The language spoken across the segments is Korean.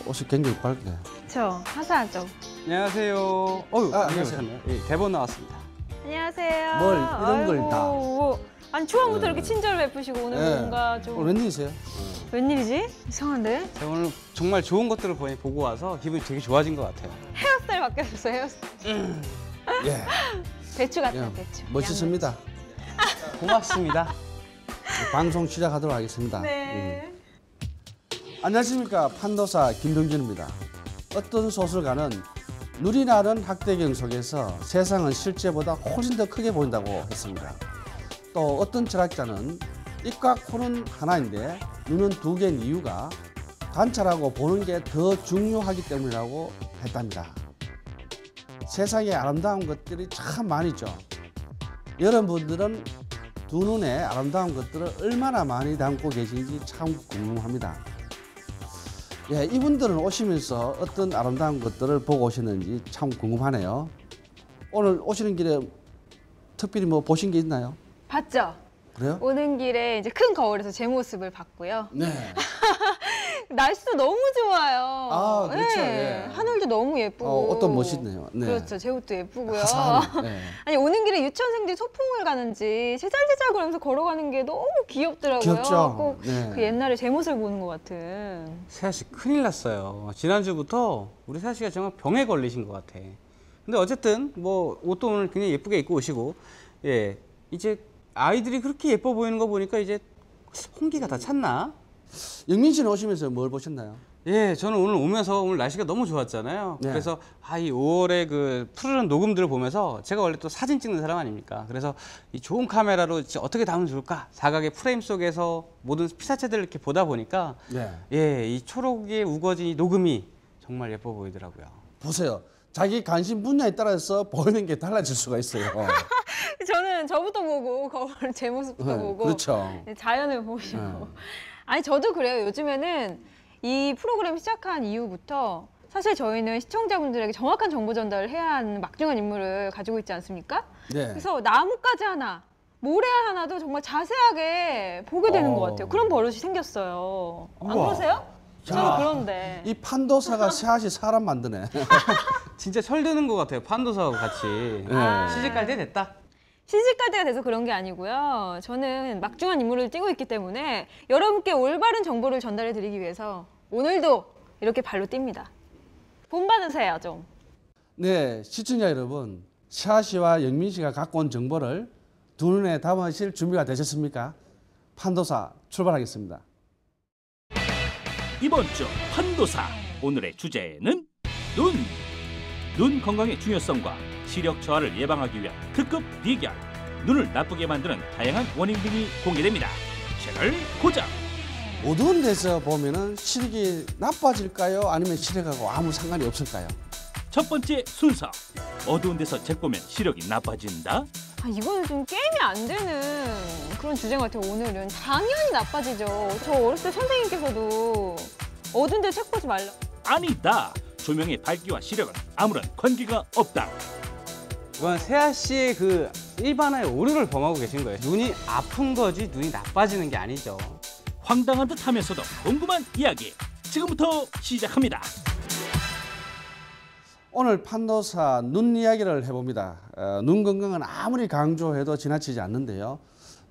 옷이 굉장히 밝게. 그렇죠. 화사하죠. 안녕하세요. 어유, 안녕하세요. 예, 대본 나왔습니다. 안녕하세요. 뭘 이런 걸 다. 아니 초반부터 네. 이렇게 친절을 베푸시고 오늘 네. 뭔가 좀 웬일이세요? 웬일이지? 이상한데? 제가 오늘 정말 좋은 것들을 보고 와서 기분이 되게 좋아진 것 같아요. 헤어스타일 바뀌었어요. 헤어스타일. 예. 배추 같아요. 예. 배추. 멋지십니다. 고맙습니다. 방송 시작하도록 하겠습니다. 네. 안녕하십니까. 판도사 김병준입니다. 어떤 소설가는 눈이 나는 학대경 속에서 세상은 실제보다 훨씬 더 크게 보인다고 했습니다. 또 어떤 철학자는 입과 코는 하나인데 눈은 두 개인 이유가 관찰하고 보는 게 더 중요하기 때문이라고 했답니다. 세상에 아름다운 것들이 참 많이죠. 여러분들은 두 눈에 아름다운 것들을 얼마나 많이 담고 계신지 참 궁금합니다. 예, 이분들은 오시면서 어떤 아름다운 것들을 보고 오셨는지 참 궁금하네요. 오늘 오시는 길에 특별히 뭐 보신 게 있나요? 봤죠? 그래요? 오는 길에 이제 큰 거울에서 제 모습을 봤고요. 네. 날씨도 너무 좋아요. 아, 그렇죠. 네. 예. 하늘도 너무 예쁘고. 옷도 멋있네요. 네. 그렇죠. 제 옷도 예쁘고요. 화사하네. 네. 아니 오는 길에 유치원생들이 소풍을 가는지 제잘제잘 그러면서 걸어가는 게 너무 귀엽더라고요. 귀엽죠? 꼭 네. 그 옛날에 제 모습을 보는 것 같은. 세아 씨 큰일 났어요. 지난주부터 우리 세아 씨가 정말 병에 걸리신 것 같아. 근데 어쨌든 뭐 옷도 오늘 굉장히 예쁘게 입고 오시고, 예, 이제 아이들이 그렇게 예뻐 보이는 거 보니까 이제 홍기가 다 찼나? 영민 씨는 오시면서 뭘 보셨나요? 예, 저는 오늘 오면서 오늘 날씨가 너무 좋았잖아요. 네. 그래서 이 5월의 그 푸르른 녹음들을 보면서 제가 원래 또 사진 찍는 사람 아닙니까? 그래서 이 좋은 카메라로 진짜 어떻게 담으면 좋을까? 사각의 프레임 속에서 모든 피사체들을 이렇게 보다 보니까 네. 예, 이 초록의 우거진 이 녹음이 정말 예뻐 보이더라고요. 보세요. 자기 관심 분야에 따라서 보이는 게 달라질 수가 있어요. 저는 저부터 보고 거울 제 모습부터 네, 보고 그렇죠. 자연을 보시고. 네. 아니 저도 그래요. 요즘에는 이 프로그램 시작한 이후부터 사실 저희는 시청자분들에게 정확한 정보 전달을 해야 하는 막중한 임무를 가지고 있지 않습니까? 네. 그래서 나뭇가지 하나, 모래 하나도 정말 자세하게 보게 되는 것 같아요. 그런 버릇이 생겼어요. 안 우와. 그러세요? 저는 야. 그런데. 이 판도사가 새하시 사람 만드네. 진짜 철드는 것 같아요. 판도사하고 같이. 네. 시집갈 때 됐다. 시집갈 때가 돼서 그런 게 아니고요. 저는 막중한 임무를 띄고 있기 때문에 여러분께 올바른 정보를 전달해 드리기 위해서 오늘도 이렇게 발로 뜁니다. 본받으세요, 좀. 네, 시청자 여러분, 새하시와 영민 씨가 갖고 온 정보를 두 눈에 담으실 준비가 되셨습니까? 판도사 출발하겠습니다. 이번 주 판도사 오늘의 주제는 눈 건강의 중요성과 시력 저하를 예방하기 위한 특급 비결, 눈을 나쁘게 만드는 다양한 원인 등이 공개됩니다. 채널 고정. 어두운 데서 보면은 시력이 나빠질까요? 아니면 시력하고 아무 상관이 없을까요? 첫 번째 순서, 어두운 데서 책 보면 시력이 나빠진다? 아, 이거는 좀 게임이 안 되는 그런 주제 같아요, 오늘은. 당연히 나빠지죠. 저 어렸을 때 선생님께서도 어두운 데 책 보지 말라. 아니다. 조명의 밝기와 시력은 아무런 관계가 없다. 이건 세아 씨의 그 일반화의 오류를 범하고 계신 거예요. 눈이 아픈 거지 눈이 나빠지는 게 아니죠. 황당한 듯 하면서도 궁금한 이야기 지금부터 시작합니다. 오늘 판도사 눈 이야기를 해봅니다. 눈 건강은 아무리 강조해도 지나치지 않는데요.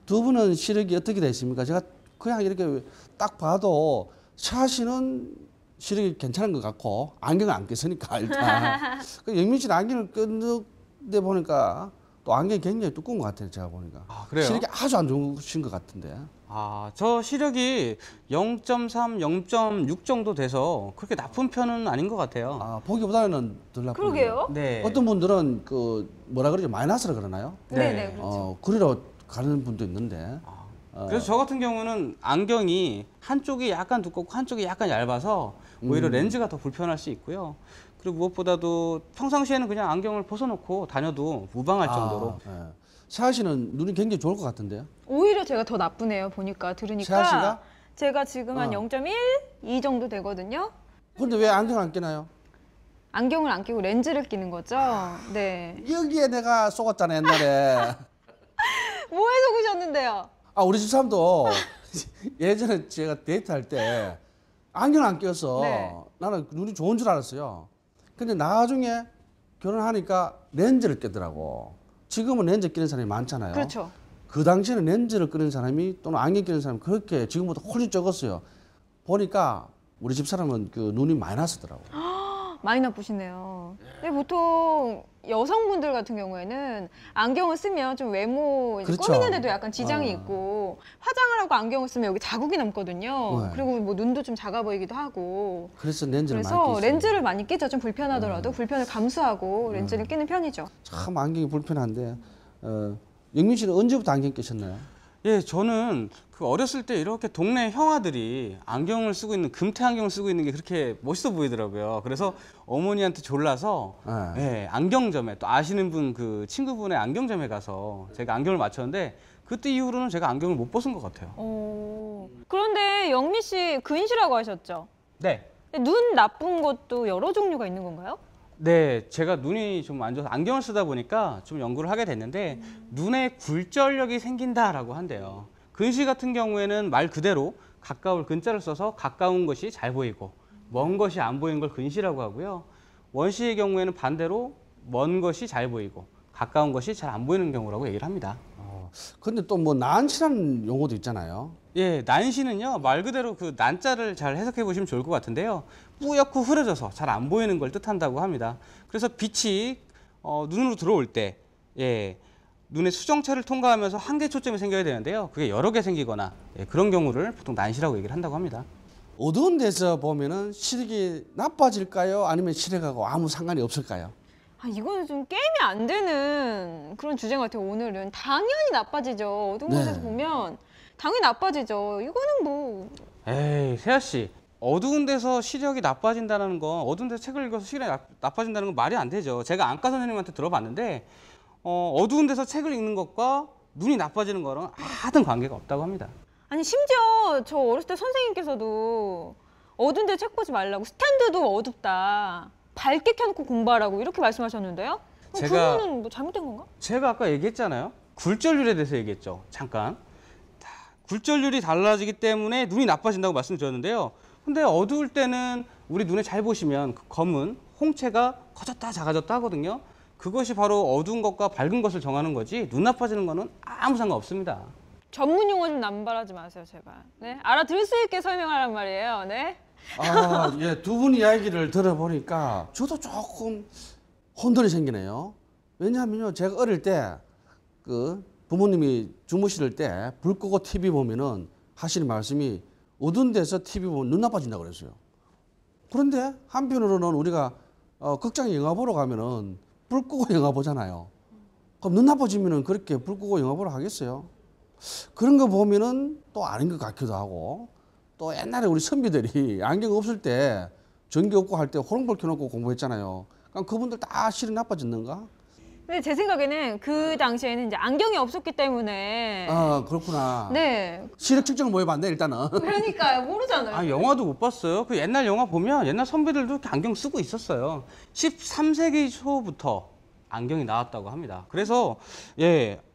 두 분은 시력이 어떻게 되십니까? 제가 그냥 이렇게 딱 봐도 샤 씨는 시력이 괜찮은 것 같고 안경을 안 꼈으니까 일단. 영민 씨는 안경을 꼈는데 보니까 또 안경이 굉장히 두꺼운 것 같아요. 제가 보니까. 아, 그래요? 시력이 아주 안 좋으신 것 같은데. 저 시력이 0.3, 0.6 정도 돼서 그렇게 나쁜 편은 아닌 것 같아요. 보기보다는 덜 나쁜. 그러게요. 네. 어떤 분들은 그 뭐라 그러죠? 마이너스라 그러나요? 네. 네네, 그렇죠. 그리러 가는 분도 있는데. 그래서 저 같은 경우는 안경이 한쪽이 약간 두껍고 한쪽이 약간 얇아서 오히려 렌즈가 더 불편할 수 있고요. 그리고 무엇보다도 평상시에는 그냥 안경을 벗어놓고 다녀도 무방할 정도로. 세아 씨는 눈이 굉장히 좋을 것 같은데요? 오히려 제가 더 나쁘네요, 보니까, 들으니까. 세아 씨가? 제가 지금 한 0.1? 2 정도 되거든요. 근데 왜 안경 안 끼나요? 안경을 안 끼고 렌즈를 끼는 거죠. 네. 여기에 내가 속았잖아 옛날에. 뭐에 속으셨는데요? 우리 집사람도 예전에 제가 데이트할 때 안경 안 껴서 네. 나는 눈이 좋은 줄 알았어요. 근데 나중에 결혼하니까 렌즈를 꼈더라고. 지금은 렌즈 끼는 사람이 많잖아요. 그렇죠. 그 당시에는 렌즈를 끼는 사람이 또는 안경 끼는 사람이 그렇게 지금보다 훨씬 적었어요. 보니까 우리 집 사람은 그 눈이 많이 났었더라고. 많이 나쁘시네요. 근데 보통 여성분들 같은 경우에는 안경을 쓰면 좀 외모 이제 그렇죠. 꾸미는 데도 약간 지장이 있고 화장을 하고 안경을 쓰면 여기 자국이 남거든요. 네. 그리고 뭐 눈도 좀 작아 보이기도 하고. 그래서 렌즈를 많이 그래서 끼죠. 렌즈를 많이 끼죠. 좀 불편하더라도 불편을 감수하고 렌즈를 끼는 편이죠. 참 안경이 불편한데 영민 씨는 언제부터 안경 끼셨나요? 예, 저는 그 어렸을 때 이렇게 동네 형아들이 안경을 쓰고 있는 금태 안경을 쓰고 있는 게 그렇게 멋있어 보이더라고요. 그래서 어머니한테 졸라서 예, 안경점에 또 아시는 분 그 친구분의 안경점에 가서 제가 안경을 맞췄는데 그때 이후로는 제가 안경을 못 벗은 것 같아요. 그런데 영미 씨 근시라고 하셨죠? 네. 눈 나쁜 것도 여러 종류가 있는 건가요? 네, 제가 눈이 좀 안 좋아서 안경을 쓰다 보니까 좀 연구를 하게 됐는데 눈에 굴절력이 생긴다라고 한대요. 근시 같은 경우에는 말 그대로 가까울 근자를 써서 가까운 것이 잘 보이고 먼 것이 안 보이는 걸 근시라고 하고요. 원시의 경우에는 반대로 먼 것이 잘 보이고 가까운 것이 잘 안 보이는 경우라고 얘기를 합니다. 근데 또 뭐 난시라는 용어도 있잖아요. 예, 난시는요 말 그대로 그 난자를 잘 해석해 보시면 좋을 것 같은데요. 뿌옇고 흐려져서 잘 안 보이는 걸 뜻한다고 합니다. 그래서 빛이 눈으로 들어올 때 눈의 수정체를 통과하면서 한 개 초점이 생겨야 되는데요. 그게 여러 개 생기거나 그런 경우를 보통 난시라고 얘기를 한다고 합니다. 어두운 데서 보면은 시력이 나빠질까요? 아니면 시력하고 아무 상관이 없을까요? 이거는 좀 게임이 안 되는 그런 주제 같아요. 오늘은 당연히 나빠지죠. 어두운 네. 곳에서 보면 당연히 나빠지죠. 이거는 뭐 에이, 세아 씨. 어두운 데서 시력이 나빠진다는 건 어두운 데서 책을 읽어서 시력이 나빠진다는 건 말이 안 되죠. 제가 안과 선생님한테 들어봤는데 어두운 데서 책을 읽는 것과 눈이 나빠지는 거랑 아무런 관계가 없다고 합니다. 아니 심지어 저 어렸을 때 선생님께서도 어두운 데 책 보지 말라고 스탠드도 어둡다. 밝게 켜놓고 공부하라고 이렇게 말씀하셨는데요. 제가- 그거는 뭐 잘못된 건가? 제가 아까 얘기했잖아요. 굴절률에 대해서 얘기했죠. 잠깐. 굴절률이 달라지기 때문에 눈이 나빠진다고 말씀드렸는데요. 근데 어두울 때는 우리 눈에 잘 보시면 그 검은 홍채가 커졌다 작아졌다 하거든요. 그것이 바로 어두운 것과 밝은 것을 정하는 거지 눈 나빠지는 거는 아무 상관없습니다. 전문 용어 좀 남발하지 마세요, 제발. 네, 알아들을 수 있게 설명하란 말이에요. 네. 예, 두 분 이야기를 들어보니까 저도 조금 혼돈이 생기네요. 왜냐하면요, 제가 어릴 때 그 부모님이 주무실 때 불 끄고 TV 보면은 하시는 말씀이 어두운 데서 TV 보면 눈 나빠진다고 그랬어요. 그런데 한편으로는 우리가 극장에 영화 보러 가면은 불 끄고 영화 보잖아요. 그럼 눈 나빠지면은 그렇게 불 끄고 영화 보러 가겠어요? 그런 거 보면은 또 아닌 것 같기도 하고, 또 옛날에 우리 선비들이 안경 없을 때 전기 없고 할 때 호롱불 켜놓고 공부했잖아요. 그럼 그분들 다 시력 나빠졌는가? 근데 제 생각에는 그 당시에는 이제 안경이 없었기 때문에 그렇구나. 네. 시력 측정을 뭐 해봤네 일단은. 그러니까요. 모르잖아요. 아, 영화도 못 봤어요. 그 옛날 영화 보면 옛날 선배들도 이렇게 안경 쓰고 있었어요. 13세기 초부터 안경이 나왔다고 합니다. 그래서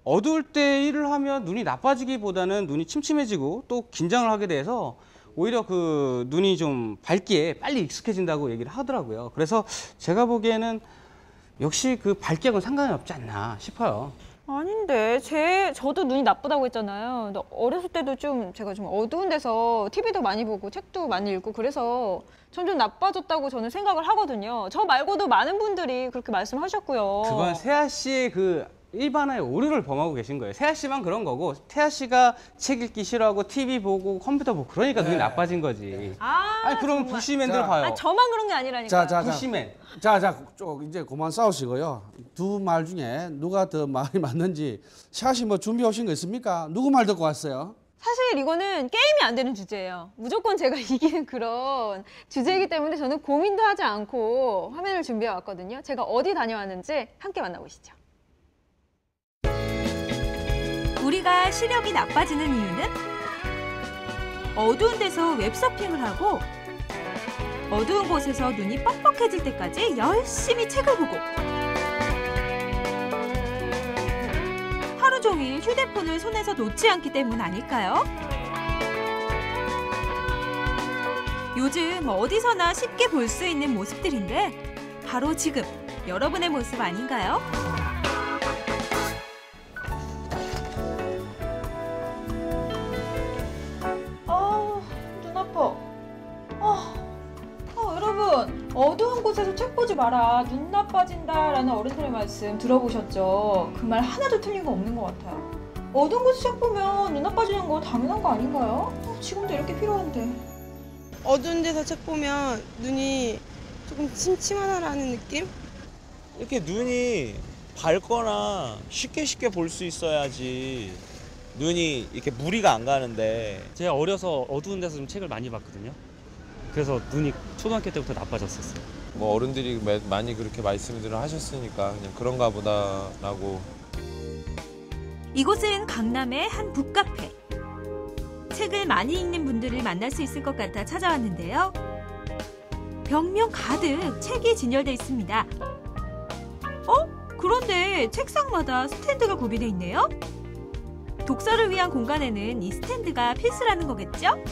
어두울 때 일을 하면 눈이 나빠지기보다는 눈이 침침해지고 또 긴장을 하게 돼서 오히려 그 눈이 좀 밝기에 빨리 익숙해진다고 얘기를 하더라고요. 그래서 제가 보기에는 역시 그 밝기하고는 상관이 없지 않나 싶어요. 아닌데 저도 눈이 나쁘다고 했잖아요. 근데 어렸을 때도 제가 좀 어두운 데서 TV도 많이 보고 책도 많이 읽고 그래서 점점 나빠졌다고 저는 생각을 하거든요. 저 말고도 많은 분들이 그렇게 말씀하셨고요. 그건 세아 씨의 그 일반화의 오류를 범하고 계신 거예요. 세아 씨만 그런 거고 태아 씨가 책 읽기 싫어하고 TV 보고 컴퓨터 보고 그러니까 눈이 나빠진 거지. 아니 그러면 정말. 부시맨들 자, 봐요. 저만 그런 게 아니라니까요. 부시맨. 이제 그만 싸우시고요. 두 말 중에 누가 더 말이 맞는지 샤시 뭐 준비해 오신 거 있습니까? 누구 말 듣고 왔어요? 사실 이거는 게임이 안 되는 주제예요. 무조건 제가 이기는 그런 주제이기 때문에 저는 고민도 하지 않고 화면을 준비해 왔거든요. 제가 어디 다녀왔는지 함께 만나보시죠. 우리가 시력이 나빠지는 이유는 어두운 데서 웹서핑을 하고 어두운 곳에서 눈이 뻑뻑해질 때까지 열심히 책을 보고 하루 종일 휴대폰을 손에서 놓지 않기 때문 아닐까요? 요즘 어디서나 쉽게 볼 수 있는 모습들인데 바로 지금 여러분의 모습 아닌가요? 눈 아파. 여러분, 어두운 곳에서 책 보지 마라. 눈 나빠진다라는 어른들의 말씀 들어보셨죠? 그 말 하나도 틀린 거 없는 것 같아요. 어두운 곳에서 책 보면 눈 나빠지는 거 당연한 거 아닌가요? 지금도 이렇게 필요한데. 어두운 데서 책 보면 눈이 조금 침침하다라는 느낌? 이렇게 눈이 밝거나 쉽게 볼 수 있어야지 눈이 이렇게 무리가 안 가는데. 제가 어려서 어두운 데서 좀 책을 많이 봤거든요. 그래서 눈이 초등학교 때부터 나빠졌었어요. 뭐 어른들이 많이 그렇게 말씀들을 하셨으니까 그냥 그런가 보다라고. 이곳은 강남의 한 북카페. 책을 많이 읽는 분들을 만날 수 있을 것 같아 찾아왔는데요. 벽면 가득 책이 진열돼 있습니다. 그런데 책상마다 스탠드가 구비돼 있네요. 독서를 위한 공간에는 이 스탠드가 필수라는 거겠죠?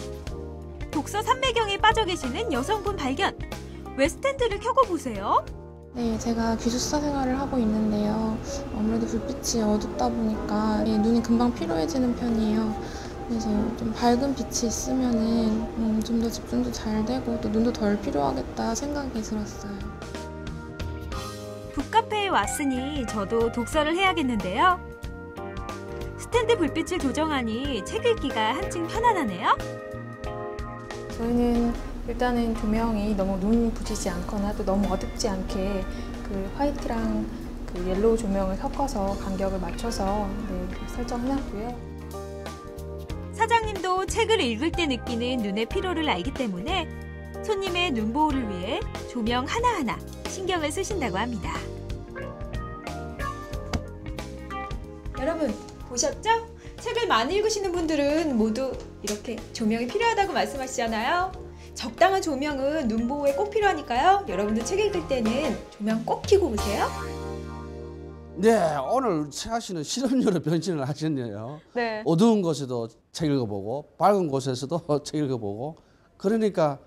독서 삼매경에 빠져 계시는 여성분 발견. 왜 스탠드를 켜고 보세요? 네, 제가 기숙사 생활을 하고 있는데요. 아무래도 불빛이 어둡다 보니까 눈이 금방 피로해지는 편이에요. 그래서 좀 밝은 빛이 있으면은 좀 더 집중도 잘 되고 또 눈도 덜 피로하겠다 생각이 들었어요. 북카페에 왔으니 저도 독서를 해야겠는데요. 스탠드 불빛을 조정하니 책 읽기가 한층 편안하네요. 저희는 일단은 조명이 너무 눈 부시지 않거나 또 너무 어둡지 않게 그 화이트랑 그 옐로우 조명을 섞어서 간격을 맞춰서 설정해놨고요. 사장님도 책을 읽을 때 느끼는 눈의 피로를 알기 때문에 손님의 눈 보호를 위해 조명 하나하나 신경을 쓰신다고 합니다. 여러분, 보셨죠? 책을 많이 읽으시는 분들은 모두 이렇게 조명이 필요하다고 말씀하시잖아요. 적당한 조명은 눈 보호에 꼭 필요하니까요. 여러분들 책 읽을 때는 조명 꼭 켜고 보세요. 네, 오늘 채아 씨는 실험녀로 변신을 하셨네요. 네. 어두운 곳에도 책 읽어보고 밝은 곳에서도 책 읽어보고 그러니까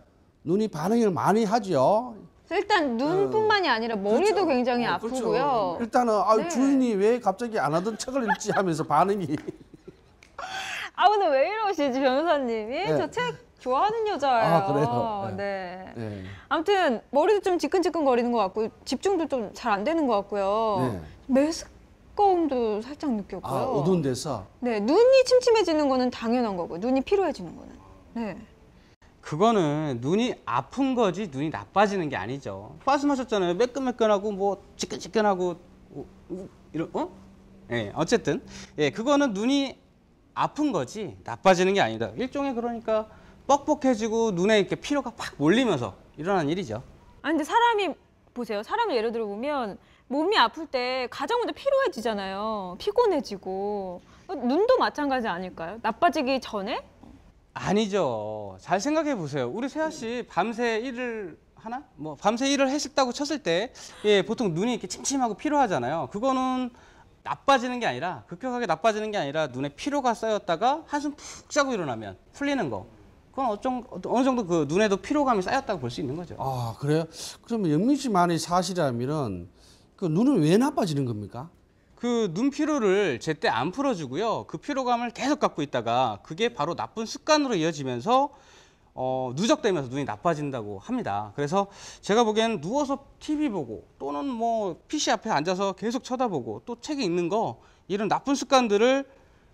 눈이 반응을 많이 하죠. 일단 눈뿐만이 아니라 머리도 그렇죠. 굉장히 그렇죠. 아프고요. 일단은 네. 주인이 왜 갑자기 안 하던 책을 읽지 하면서 반응이. 오늘 왜 이러시지, 변호사님이? 네. 저 책 좋아하는 여자예요. 아, 그래요? 네. 네. 아무튼 머리도 좀 지끈지끈거리는 것 같고 집중도 좀 잘 안 되는 것 같고요. 네. 메스꺼움도 살짝 느꼈고요. 아, 어두운 데서. 네, 눈이 침침해지는 거는 당연한 거고 눈이 피로해지는 거는. 네. 그거는 눈이 아픈 거지 눈이 나빠지는 게 아니죠. 말씀하셨잖아요. 매끈매끈하고 뭐 지끈지끈하고 이런 예, 어쨌든 예, 그거는 눈이 아픈 거지 나빠지는 게 아니다. 일종의 그러니까 뻑뻑해지고 눈에 이렇게 피로가 팍 몰리면서 일어나는 일이죠. 아니 근데 사람이 보세요. 사람을 예를 들어 보면 몸이 아플 때 가장 먼저 피로해지잖아요. 피곤해지고 눈도 마찬가지 아닐까요? 나빠지기 전에? 아니죠. 잘 생각해 보세요. 우리 세아 씨 밤새 일을 하나? 뭐 밤새 일을 했다고 쳤을 때 예, 보통 눈이 이렇게 침침하고 피로하잖아요. 그거는 나빠지는 게 아니라 급격하게 나빠지는 게 아니라 눈에 피로가 쌓였다가 한숨 푹 자고 일어나면 풀리는 거. 그건 어느 정도 그 눈에도 피로감이 쌓였다고 볼 수 있는 거죠. 아, 그래요? 그러면 영민 씨 말이 사실이라면은 그 눈은 왜 나빠지는 겁니까? 그 눈 피로를 제때 안 풀어주고요. 그 피로감을 계속 갖고 있다가 그게 바로 나쁜 습관으로 이어지면서 누적되면서 눈이 나빠진다고 합니다. 그래서 제가 보기엔 누워서 TV 보고 또는 뭐 PC 앞에 앉아서 계속 쳐다보고 또 책 읽는 거 이런 나쁜 습관들을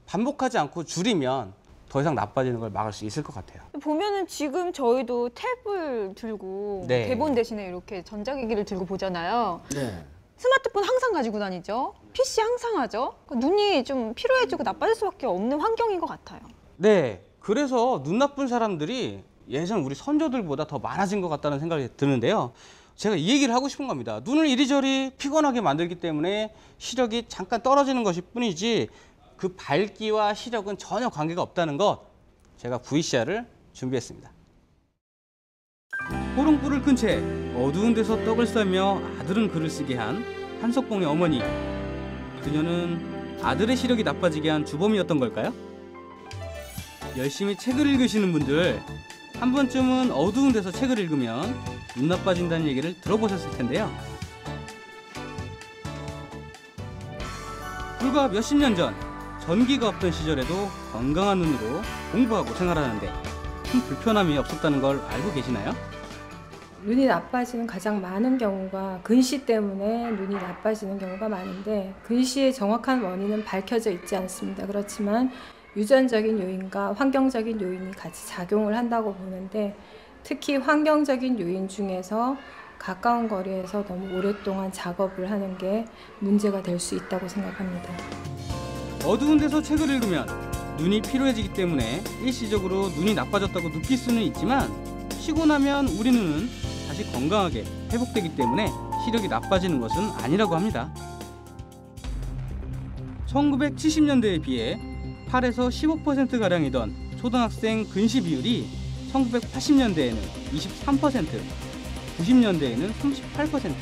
반복하지 않고 줄이면 더 이상 나빠지는 걸 막을 수 있을 것 같아요. 보면은 지금 저희도 탭을 들고 네. 대본 대신에 이렇게 전자기기를 들고 보잖아요. 네. 스마트폰 항상 가지고 다니죠. PC 항상 하죠. 그러니까 눈이 좀 피로해지고 나빠질 수밖에 없는 환경인 것 같아요. 네, 그래서 눈 나쁜 사람들이 예전 우리 선조들보다 더 많아진 것 같다는 생각이 드는데요. 제가 이 얘기를 하고 싶은 겁니다. 눈을 이리저리 피곤하게 만들기 때문에 시력이 잠깐 떨어지는 것일 뿐이지 그 밝기와 시력은 전혀 관계가 없다는 것, 제가 VCR을 준비했습니다. 호롱불을 끈 채 어두운 데서 떡을 싸며 아들은 글을 쓰게 한 한석봉의 어머니. 그녀는 아들의 시력이 나빠지게 한 주범이었던 걸까요? 열심히 책을 읽으시는 분들, 한 번쯤은 어두운 데서 책을 읽으면 눈 나빠진다는 얘기를 들어보셨을 텐데요. 불과 몇십 년 전 전기가 없던 시절에도 건강한 눈으로 공부하고 생활하는데 큰 불편함이 없었다는 걸 알고 계시나요? 눈이 나빠지는 가장 많은 경우가 근시 때문에 눈이 나빠지는 경우가 많은데 근시의 정확한 원인은 밝혀져 있지 않습니다. 그렇지만 유전적인 요인과 환경적인 요인이 같이 작용을 한다고 보는데 특히 환경적인 요인 중에서 가까운 거리에서 너무 오랫동안 작업을 하는 게 문제가 될 수 있다고 생각합니다. 어두운 데서 책을 읽으면 눈이 피로해지기 때문에 일시적으로 눈이 나빠졌다고 느낄 수는 있지만 쉬고 나면 우리 눈은 다시 건강하게 회복되기 때문에 시력이 나빠지는 것은 아니라고 합니다. 1970년대에 비해 8에서 15%가량이던 초등학생 근시 비율이 1980년대에는 23%, 90년대에는 38%,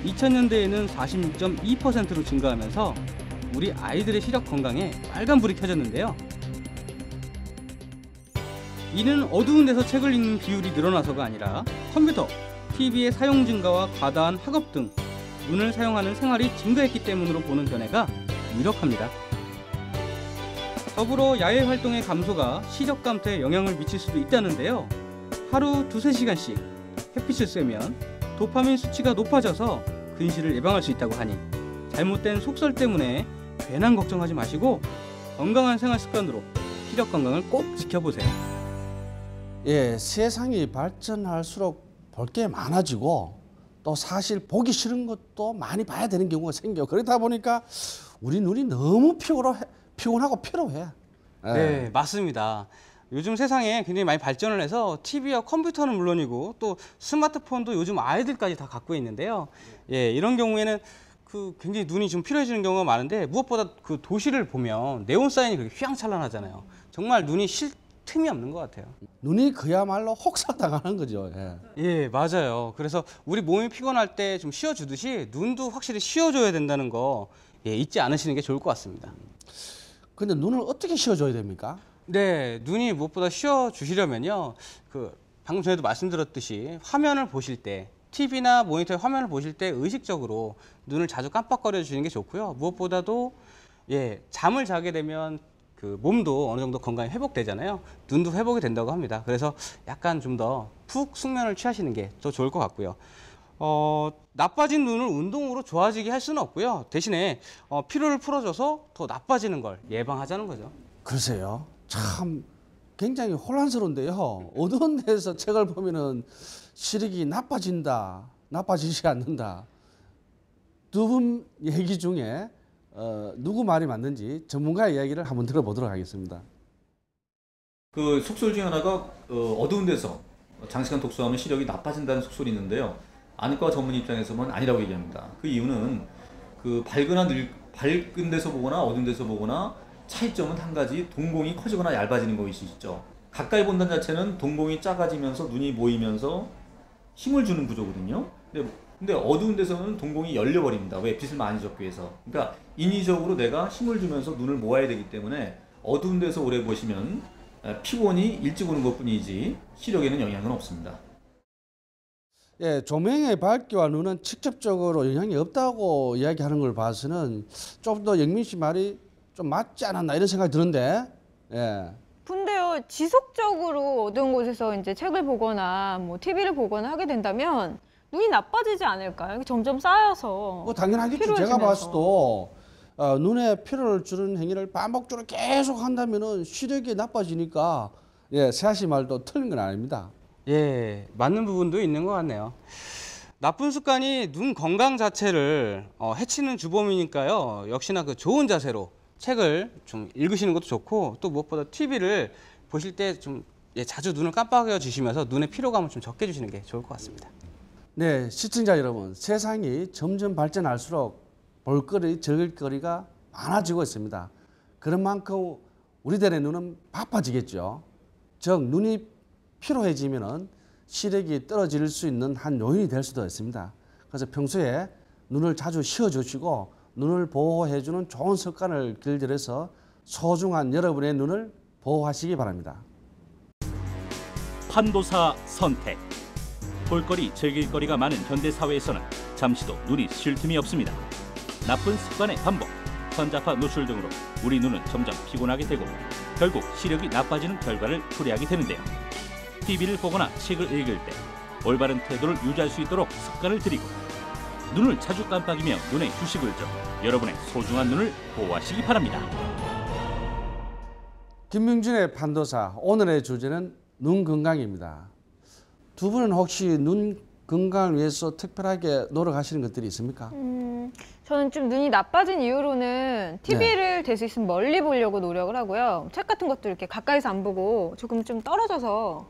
2000년대에는 46.2%로 증가하면서 우리 아이들의 시력 건강에 빨간불이 켜졌는데요. 이는 어두운 데서 책을 읽는 비율이 늘어나서가 아니라 컴퓨터, TV의 사용 증가와 과다한 학업 등 눈을 사용하는 생활이 증가했기 때문으로 보는 견해가 유력합니다. 더불어 야외 활동의 감소가 시력 감퇴에 영향을 미칠 수도 있다는데요. 하루 2~3시간씩 햇빛을 쐬면 도파민 수치가 높아져서 근시를 예방할 수 있다고 하니 잘못된 속설 때문에 괜한 걱정하지 마시고 건강한 생활 습관으로 시력 건강을 꼭 지켜보세요. 예, 세상이 발전할수록 볼 게 많아지고 또 사실 보기 싫은 것도 많이 봐야 되는 경우가 생겨. 그러다 보니까 우리 눈이 너무 피곤하고 피로해. 예. 네, 맞습니다. 요즘 세상에 굉장히 많이 발전을 해서 TV와 컴퓨터는 물론이고 또 스마트폰도 요즘 아이들까지 다 갖고 있는데요. 예, 이런 경우에는 굉장히 눈이 좀 피로해지는 경우가 많은데 무엇보다 그 도시를 보면 네온 사인이 그렇게 휘황찬란하잖아요. 정말 눈이 쉴 틈이 없는 것 같아요. 눈이 그야말로 혹사당하는 거죠. 예. 예, 맞아요. 그래서 우리 몸이 피곤할 때 좀 쉬어주듯이 눈도 확실히 쉬어줘야 된다는 거 잊지 않으시는 게 좋을 것 같습니다. 근데 눈을 어떻게 쉬어줘야 됩니까? 네, 눈이 무엇보다 쉬어주시려면요. 방금 전에도 말씀드렸듯이 화면을 보실 때 TV나 모니터의 화면을 보실 때 의식적으로 눈을 자주 깜빡거려 주시는 게 좋고요. 무엇보다도 잠을 자게 되면 몸도 어느 정도 건강이 회복되잖아요. 눈도 회복이 된다고 합니다. 그래서 약간 좀 더 푹 숙면을 취하시는 게 더 좋을 것 같고요. 나빠진 눈을 운동으로 좋아지게 할 수는 없고요. 대신에 피로를 풀어줘서 더 나빠지는 걸 예방하자는 거죠. 글쎄요. 참 굉장히 혼란스러운데요. 어두운 데서 책을 보면은 시력이 나빠진다, 나빠지지 않는다. 두 분 얘기 중에 누구 말이 맞는지 전문가의 이야기를 한번 들어보도록 하겠습니다. 그 속설 중에 하나가 어두운 데서 장시간 독서하면 시력이 나빠진다는 속설이 있는데요. 안과 전문 입장에서 보면 아니라고 얘기합니다. 그 이유는 밝은 데서 보거나 어두운 데서 보거나 차이점은 한 가지, 동공이 커지거나 얇아지는 것이 있죠. 가까이 본다는 자체는 동공이 작아지면서 눈이 모이면서 힘을 주는 구조거든요. 근데 어두운 데서는 동공이 열려버립니다. 왜? 빛을 많이 접기 위해서. 그러니까 인위적으로 내가 힘을 주면서 눈을 모아야 되기 때문에 어두운 데서 오래 보시면 피곤이 일찍 오는 것뿐이지 시력에는 영향은 없습니다. 예, 조명의 밝기와 눈은 직접적으로 영향이 없다고 이야기하는 걸 봐서는 좀 더 영민 씨 말이 좀 맞지 않았나 이런 생각이 드는데. 예. 근데요, 지속적으로 어두운 곳에서 이제 책을 보거나 뭐 TV를 보거나 하게 된다면 눈이 나빠지지 않을까요? 점점 쌓여서. 당연하겠죠. 제가 봤어도 눈에 피로를 주는 행위를 반복적으로 계속 한다면은 시력이 나빠지니까 세아 씨 말도 틀린 건 아닙니다. 예, 맞는 부분도 있는 것 같네요. 나쁜 습관이 눈 건강 자체를 해치는 주범이니까요. 역시나 좋은 자세로 책을 좀 읽으시는 것도 좋고 또 무엇보다 TV를 보실 때 좀 자주 눈을 깜빡여 주시면서 눈의 피로감을 좀 적게 주시는 게 좋을 것 같습니다. 네, 시청자 여러분, 세상이 점점 발전할수록 볼거리, 즐길거리가 많아지고 있습니다. 그런 만큼 우리들의 눈은 바빠지겠죠. 즉, 눈이 피로해지면 시력이 떨어질 수 있는 한 요인이 될 수도 있습니다. 그래서 평소에 눈을 자주 쉬어주시고 눈을 보호해주는 좋은 습관을 길들여서 소중한 여러분의 눈을 보호하시기 바랍니다. 판도사 선택. 볼거리, 즐길거리가 많은 현대사회에서는 잠시도 눈이 쉴 틈이 없습니다. 나쁜 습관의 반복, 전자파 노출 등으로 우리 눈은 점점 피곤하게 되고 결국 시력이 나빠지는 결과를 초래하게 되는데요. TV를 보거나 책을 읽을 때 올바른 태도를 유지할 수 있도록 습관을 들이고 눈을 자주 깜빡이며 눈에 휴식을 줘 여러분의 소중한 눈을 보호하시기 바랍니다. 김명준의 판도사, 오늘의 주제는 눈 건강입니다. 두 분은 혹시 눈 건강을 위해서 특별하게 노력하시는 것들이 있습니까? 저는 좀 눈이 나빠진 이후로는 TV를 될 수 있으면 멀리 보려고 노력을 하고요. 책 같은 것도 이렇게 가까이서 안 보고 조금 좀 떨어져서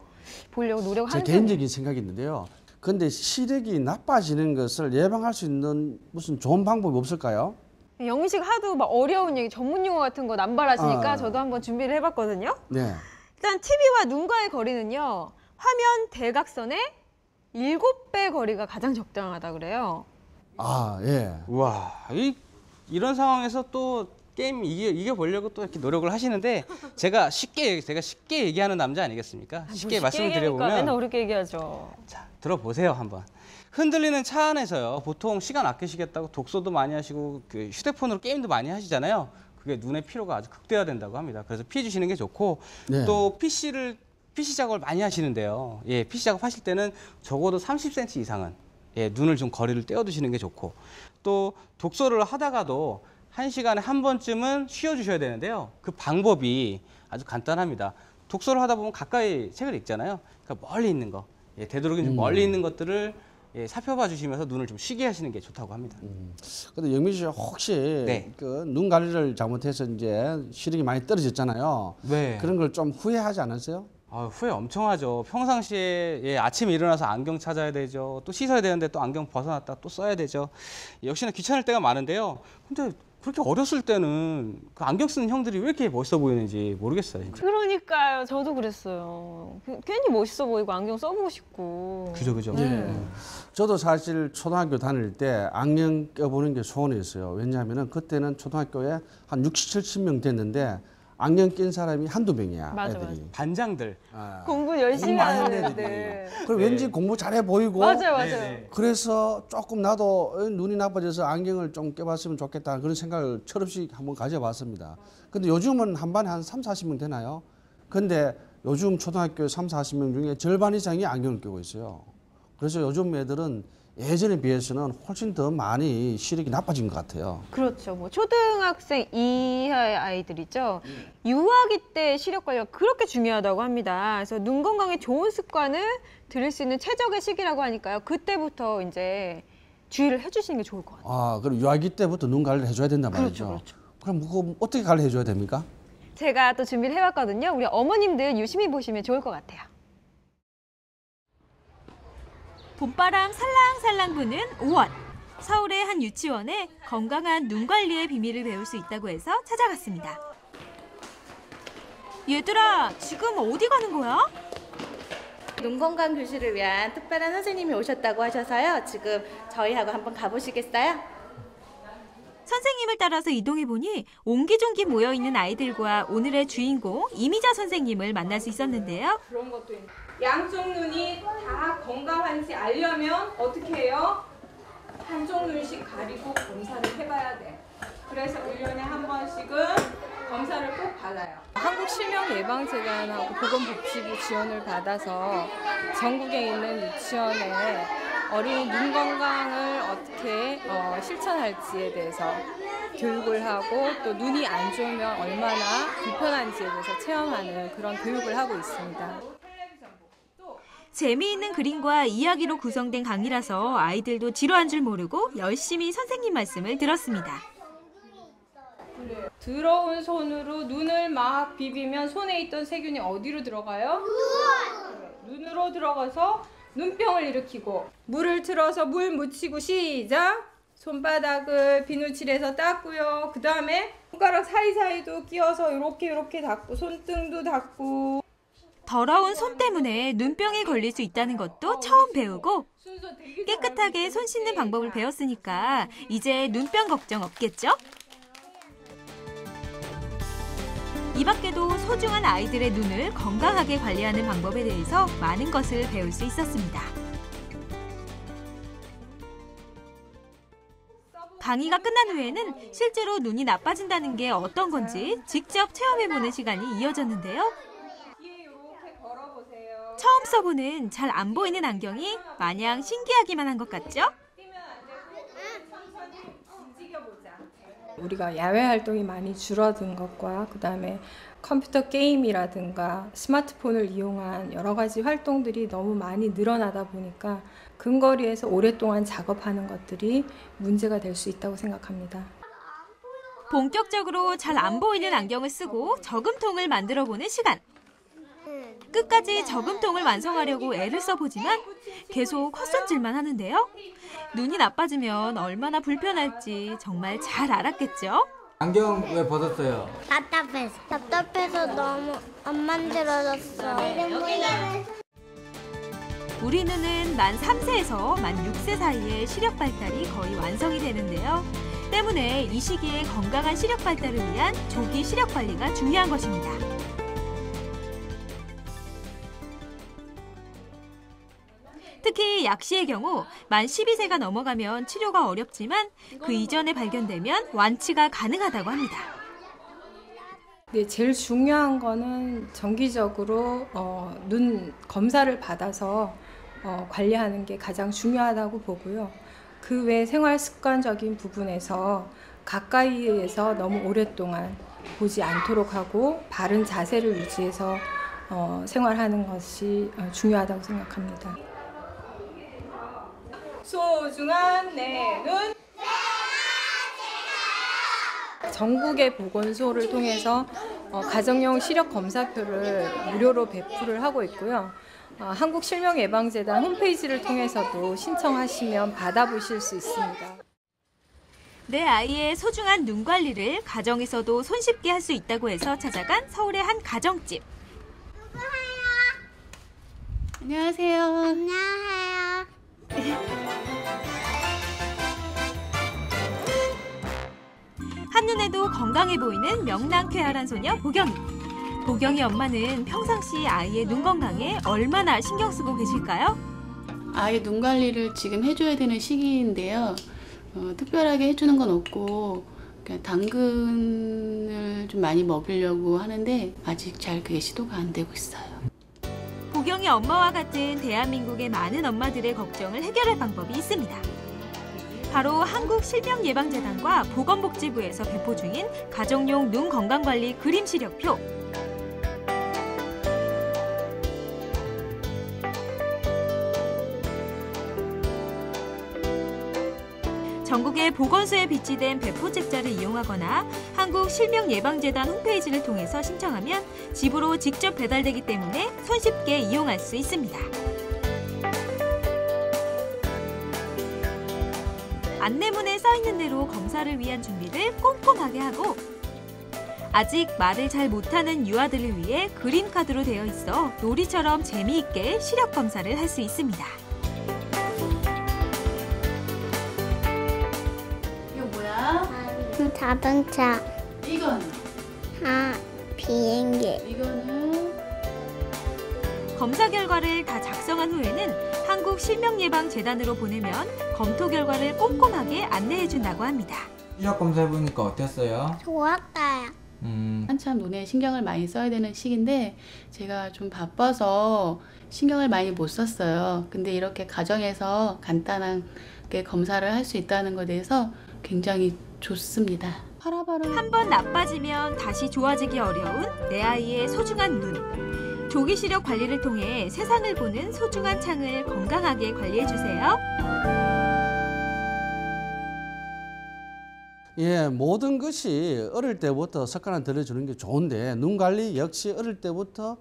보려고 노력을 하는 제 개인적인 생각이 있는데요. 그런데 시력이 나빠지는 것을 예방할 수 있는 무슨 좋은 방법이 없을까요? 영민 씨가 하도 막 어려운 얘기, 전문 용어 같은 거 남발하시니까 저도 한번 준비를 해봤거든요. 네. 일단 TV와 눈과의 거리는요. 화면 대각선의 7배 거리가 가장 적당하다 그래요. 아, 예. 우와, 이런 상황에서 또 게임 이겨보려고 또 이렇게 노력을 하시는데 제가 쉽게 얘기하는 남자 아니겠습니까? 쉽게 말씀을 드려보면 맨날 어렵게 얘기하죠. 자, 들어보세요 한번. 흔들리는 차 안에서요. 보통 시간 아끼시겠다고 독서도 많이 하시고 그 휴대폰으로 게임도 많이 하시잖아요. 그게 눈의 피로가 아주 극대화된다고 합니다. 그래서 피해 주시는 게 좋고 또 PC 작업을 많이 하시는데요. 예, PC 작업하실 때는 적어도 30cm 이상은 눈을 좀 거리를 떼어두시는 게 좋고 또 독서를 하다가도 1시간에 한 번쯤은 쉬어주셔야 되는데요. 그 방법이 아주 간단합니다. 독서를 하다 보면 가까이 책을 읽잖아요. 그러니까 멀리 있는 거, 되도록이면 좀 멀리 있는 것들을 살펴봐 주시면서 눈을 좀 쉬게 하시는 게 좋다고 합니다. 근데 영민 씨 혹시 그 눈 관리를 잘못해서 이제 시력이 많이 떨어졌잖아요. 그런 걸 좀 후회하지 않으세요? 후회 엄청 하죠. 평상시에 아침에 일어나서 안경 찾아야 되죠. 또 씻어야 되는데 또 안경 벗어놨다 또 써야 되죠. 역시나 귀찮을 때가 많은데요. 근데 그렇게 어렸을 때는 그 안경 쓰는 형들이 왜 이렇게 멋있어 보이는지 모르겠어요. 진짜. 그러니까요. 저도 그랬어요. 괜히 멋있어 보이고 안경 써보고 싶고. 그죠. 저도 사실 초등학교 다닐 때 안경 껴보는 게 소원이었어요. 왜냐하면 그때는 초등학교에 한 60, 70명 됐는데 안경 낀 사람이 한두 명이야. 애들이. 반장들. 공부 열심히 하는 애들. 그리고 왠지 공부 잘해 보이고. 맞아요. 그래서 조금 나도 눈이 나빠져서 안경을 좀 껴봤으면 좋겠다 그런 생각을 철없이 한번 가져봤습니다. 근데 요즘은 한 반에 한 3, 40명 되나요? 근데 요즘 초등학교 3, 40명 중에 절반 이상이 안경을 끼고 있어요. 그래서 요즘 애들은 예전에 비해서는 훨씬 더 많이 시력이 나빠진 것 같아요. 그렇죠. 뭐 초등학생 이하의 아이들이죠. 유아기 때 시력 관리가 그렇게 중요하다고 합니다. 그래서 눈 건강에 좋은 습관을 들일 수 있는 최적의 시기라고 하니까요. 그때부터 이제 주의를 해주시는 게 좋을 것 같아요. 그럼 유아기 때부터 눈 관리를 해줘야 된단 말이죠. 그렇죠. 그럼 그거 어떻게 관리해줘야 됩니까? 제가 또 준비를 해봤거든요. 우리 어머님들 유심히 보시면 좋을 것 같아요. 봄바람 살랑살랑 부는 5월. 서울의 한 유치원에 건강한 눈 관리의 비밀을 배울 수 있다고 해서 찾아갔습니다. 얘들아, 지금 어디 가는 거야? 눈 건강 교실을 위한 특별한 선생님이 오셨다고 하셔서요. 지금 저희하고 한번 가보시겠어요? 선생님을 따라서 이동해보니 옹기종기 모여있는 아이들과 오늘의 주인공 이미자 선생님을 만날 수 있었는데요. 그런 것도 있는. 양쪽 눈이 다 건강한지 알려면 어떻게 해요? 한쪽 눈씩 가리고 검사를 해봐야 돼. 그래서 1년에 한 번씩은 검사를 꼭 받아요. 한국실명예방재단하고 보건복지부 지원을 받아서 전국에 있는 유치원에 어린이 눈 건강을 어떻게 실천할지에 대해서 교육을 하고 또 눈이 안 좋으면 얼마나 불편한지에 대해서 체험하는 그런 교육을 하고 있습니다. 재미있는 그림과 이야기로 구성된 강의라서 아이들도 지루한 줄 모르고 열심히 선생님 말씀을 들었습니다. 더러운 손으로 눈을 막 비비면 손에 있던 세균이 어디로 들어가요? 눈으로 들어가서 눈병을 일으키고 물을 틀어서 물 묻히고 시작! 손바닥을 비누칠해서 닦고요. 그 다음에 손가락 사이사이도 끼워서 이렇게 닦고 손등도 닦고 더러운 손 때문에 눈병에 걸릴 수 있다는 것도 처음 배우고 깨끗하게 손 씻는 방법을 배웠으니까 이제 눈병 걱정 없겠죠? 이 밖에도 소중한 아이들의 눈을 건강하게 관리하는 방법에 대해서 많은 것을 배울 수 있었습니다. 강의가 끝난 후에는 실제로 눈이 나빠진다는 게 어떤 건지 직접 체험해보는 시간이 이어졌는데요. 처음 써보는 잘 안 보이는 안경이 마냥 신기하기만 한 것 같죠? 우리가 야외 활동이 많이 줄어든 것과 그다음에 컴퓨터 게임이라든가 스마트폰을 이용한 여러 가지 활동들이 너무 많이 늘어나다 보니까 근거리에서 오랫동안 작업하는 것들이 문제가 될 수 있다고 생각합니다. 본격적으로 잘 안 보이는 안경을 쓰고 저금통을 만들어보는 시간. 끝까지 저금통을 완성하려고 애를 써보지만 계속 헛손질만 하는데요. 눈이 나빠지면 얼마나 불편할지 정말 잘 알았겠죠? 안경 왜 벗었어요? 답답해서 너무 안 만들어졌어. 우리 눈은 만 3세에서 만 6세 사이에 시력 발달이 거의 완성이 되는데요. 때문에 이 시기에 건강한 시력 발달을 위한 조기 시력 관리가 중요한 것입니다. 특히 약시의 경우 만 12세가 넘어가면 치료가 어렵지만 그 이전에 발견되면 완치가 가능하다고 합니다. 네, 제일 중요한 거는 정기적으로 눈 검사를 받아서 관리하는 게 가장 중요하다고 보고요. 그 외 생활 습관적인 부분에서 가까이에서 너무 오랫동안 보지 않도록 하고 바른 자세를 유지해서 생활하는 것이 중요하다고 생각합니다. 소중한 내 눈. 전국의 보건소를 통해서 가정용 시력 검사표를 무료로 배포를 하고 있고요. 한국실명예방재단 홈페이지를 통해서도 신청하시면 받아보실 수 있습니다. 내 아이의 소중한 눈 관리를 가정에서도 손쉽게 할 수 있다고 해서 찾아간 서울의 한 가정집. 안녕하세요. 안녕하세요. 한눈에도 건강해 보이는 명랑쾌활한 소녀 보경이. 보경이 엄마는 평상시 아이의 눈 건강에 얼마나 신경 쓰고 계실까요? 아이 눈 관리를 지금 해줘야 되는 시기인데요. 특별하게 해주는 건 없고 그냥 당근을 좀 많이 먹이려고 하는데 아직 잘 그게 시도가 안 되고 있어요. 보경이 엄마와 같은 대한민국의 많은 엄마들의 걱정을 해결할 방법이 있습니다. 바로 한국실명예방재단과 보건복지부에서 배포 중인 가정용 눈 건강관리 그림 시력표. 전국의 보건소에 비치된 배포 책자를 이용하거나 한국실명예방재단 홈페이지를 통해서 신청하면 집으로 직접 배달되기 때문에 손쉽게 이용할 수 있습니다. 안내문에 써있는 대로 검사를 위한 준비를 꼼꼼하게 하고 아직 말을 잘 못하는 유아들을 위해 그림카드로 되어 있어 놀이처럼 재미있게 시력 검사를 할 수 있습니다. 이거 뭐야? 자동차. 이거는? 비행기. 이거는? 검사 결과를 다 작성한 후에는 한국실명예방재단으로 보내면 검토 결과를 꼼꼼하게 안내해준다고 합니다. 시력 검사해보니까 어땠어요? 좋았어요. 한참 눈에 신경을 많이 써야 되는 시기인데 제가 좀 바빠서 신경을 많이 못 썼어요. 근데 이렇게 가정에서 간단하게 검사를 할 수 있다는 것에 대해서 굉장히 좋습니다. 한 번 나빠지면 다시 좋아지기 어려운 내 아이의 소중한 눈. 조기 시력 관리를 통해 세상을 보는 소중한 창을 건강하게 관리해주세요. 예, 모든 것이 어릴 때부터 습관을 들여주는 게 좋은데 눈 관리 역시 어릴 때부터